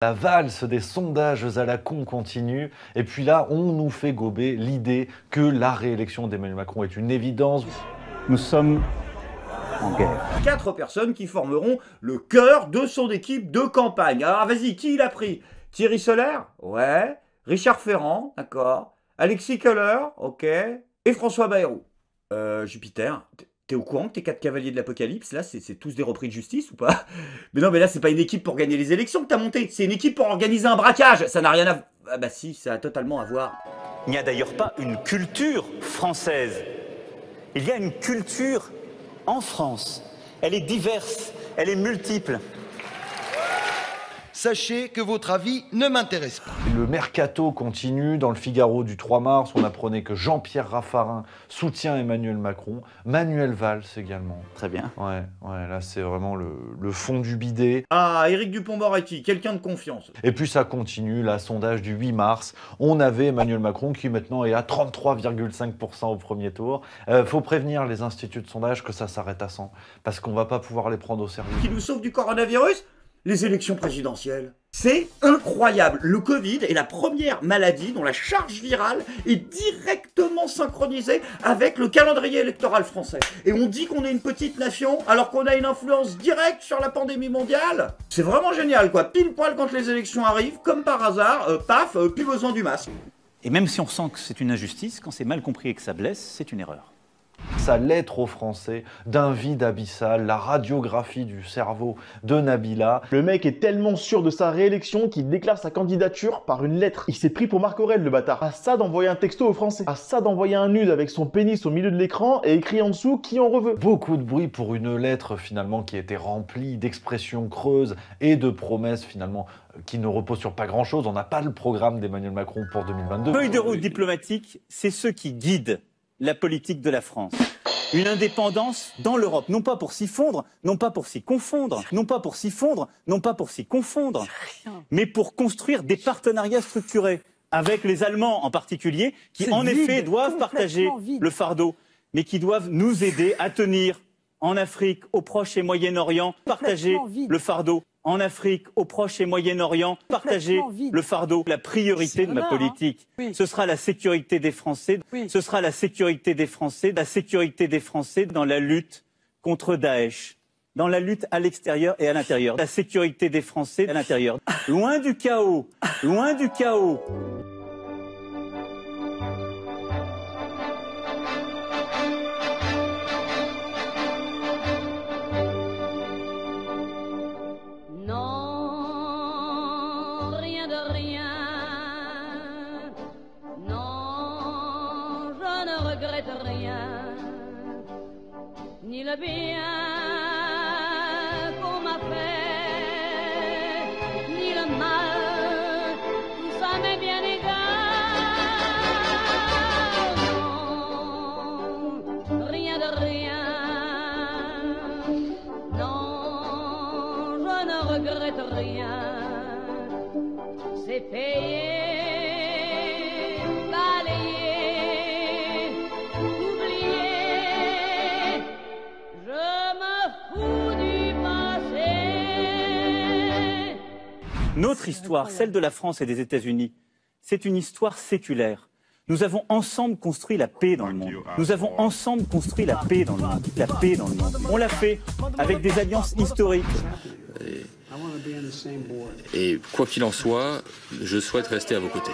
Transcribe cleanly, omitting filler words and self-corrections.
La valse des sondages à la con continue, et puis là, on nous fait gober l'idée que la réélection d'Emmanuel Macron est une évidence. Nous sommes en guerre. 4 personnes qui formeront le cœur de son équipe de campagne. Alors vas-y, qui il a pris? Thierry Solaire? Ouais. Richard Ferrand? D'accord. Alexis Kohler? Ok. Et François Bayrou? Jupiter? T'es au courant que tes 4 cavaliers de l'apocalypse, là, c'est tous des repris de justice ou pas? Mais non, mais là, c'est pas une équipe pour gagner les élections que t'as monté, c'est une équipe pour organiser un braquage. Ça n'a rien à... Ah bah si, ça a totalement à voir. Il n'y a d'ailleurs pas une culture française. Il y a une culture en France. Elle est diverse, elle est multiple. Sachez que votre avis ne m'intéresse pas. Le mercato continue. Dans le Figaro du 3 mars, on apprenait que Jean-Pierre Raffarin soutient Emmanuel Macron. Manuel Valls également. Très bien. Ouais, là c'est vraiment le fond du bidet. Ah, Éric Dupond-Moretti, quelqu'un de confiance. Et puis ça continue, la sondage du 8 mars. On avait Emmanuel Macron qui maintenant est à 33,5% au premier tour. Faut prévenir les instituts de sondage que ça s'arrête à 100, parce qu'on va pas pouvoir les prendre au sérieux. Qui nous sauve du coronavirus? Les élections présidentielles. C'est incroyable. Le Covid est la première maladie dont la charge virale est directement synchronisée avec le calendrier électoral français. Et on dit qu'on est une petite nation alors qu'on a une influence directe sur la pandémie mondiale. C'est vraiment génial, quoi. Pile poil quand les élections arrivent, comme par hasard, paf, plus besoin du masque. Et même si on sent que c'est une injustice, quand c'est mal compris et que ça blesse, c'est une erreur. Sa lettre aux Français d'un vide abyssal, la radiographie du cerveau de Nabila. Le mec est tellement sûr de sa réélection qu'il déclare sa candidature par une lettre. Il s'est pris pour Marc Aurèle, le bâtard. À ça d'envoyer un texto aux Français. À ça d'envoyer un nude avec son pénis au milieu de l'écran et écrit en dessous qui en reveut. Beaucoup de bruit pour une lettre finalement qui était remplie d'expressions creuses et de promesses finalement qui ne reposent sur pas grand-chose. On n'a pas le programme d'Emmanuel Macron pour 2022. Feuille de route diplomatique, c'est ce qui guide la politique de la France. Une indépendance dans l'Europe, non pas pour s'y fondre, non pas pour s'y confondre, non pas pour s'y fondre, non pas pour s'y confondre, mais pour construire des partenariats structurés avec les Allemands en particulier, qui en effet doivent partager le fardeau, mais qui doivent nous aider à tenir en Afrique, au Proche et Moyen-Orient, partager le fardeau. En Afrique, au Proche et Moyen-Orient, partager le fardeau. La priorité de ma politique, ce sera la sécurité des Français, ce sera la sécurité des Français, la sécurité des Français dans la lutte contre Daesh, dans la lutte à l'extérieur et à l'intérieur. La sécurité des Français à l'intérieur. Loin du chaos, loin du chaos. Regrette rien, ni le bien qu'on m'a fait, ni le mal, tout ça m'est bien égal. Non, rien de rien, non, je ne regrette rien, c'est payé. Notre histoire, celle de la France et des États-Unis, c'est une histoire séculaire. Nous avons ensemble construit la paix dans le monde. Nous avons ensemble construit la paix dans le monde. La paix dans le monde. On l'a fait avec des alliances historiques. Et quoi qu'il en soit, je souhaite rester à vos côtés.